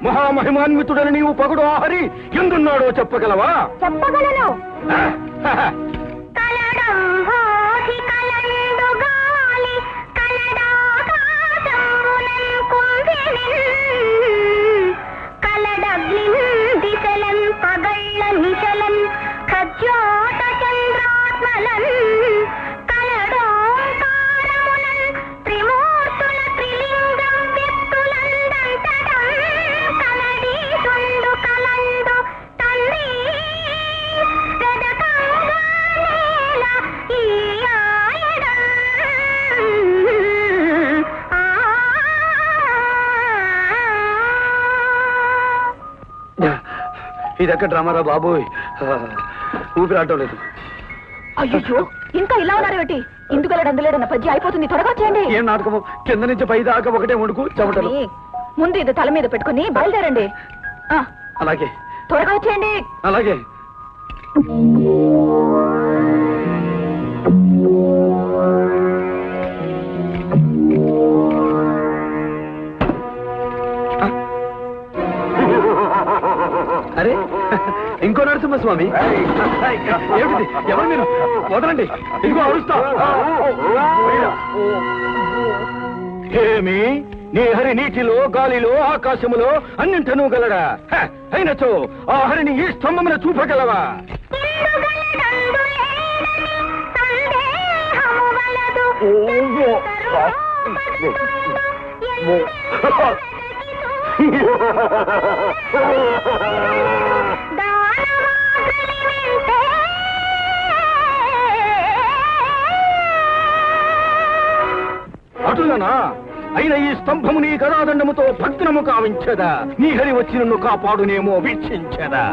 మహామహిమాన్వితుడని నీవు పగుడు ఆహరి ఎందున్నాడో చెప్పగలవా? చెప్పగలను. ఇదెక్క డ్రామారా బాబోయ్, ఊపిరాటం లేదు. అయ్యో, ఇంకా ఇలా ఉన్నారేమిటి? ఇందుకలడు అందులేడన్న పద్య అయిపోతుంది, త్వరగా చేయండి. ఏం నాటకము? కింద నుంచి పై దాకా ఒకటే వణుకు చెమటలు. ముందు ఇది తల మీద పెట్టుకుని బయలుదేరండి. అలాగే, త్వరగా చేయండి. అలాగే. అరే, ఇంకో నరసింహస్వామి, ఏమిటి? ఎవరు మీరు? వదలండి, ఇంకో అరుస్తా. ఏమి నీ హరి నీటిలో, గాలిలో, ఆకాశములో అన్నింటనూ గలడా? అయినచో ఆ హరిని ఈ స్తంభమున చూపగలవా? అటులనా? అయిన ఈ స్తంభము నీ గదాదండముతో భగ్నము కావించదా? నీ హరి వచ్చి నన్ను కాపాడునేమో వీక్షించదా?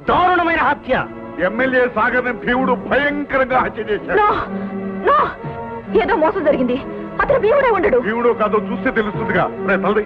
దారుణమైన హత్య. ఎమ్మెల్యే సాగర్ని భీముడు భయంకరంగా హత్య చేశాడు. ఏదో మోసం జరిగింది. అతను భీముడే ఉండడు. భీముడు కాదో చూస్తే తెలుస్తుందిగా. తండ్రి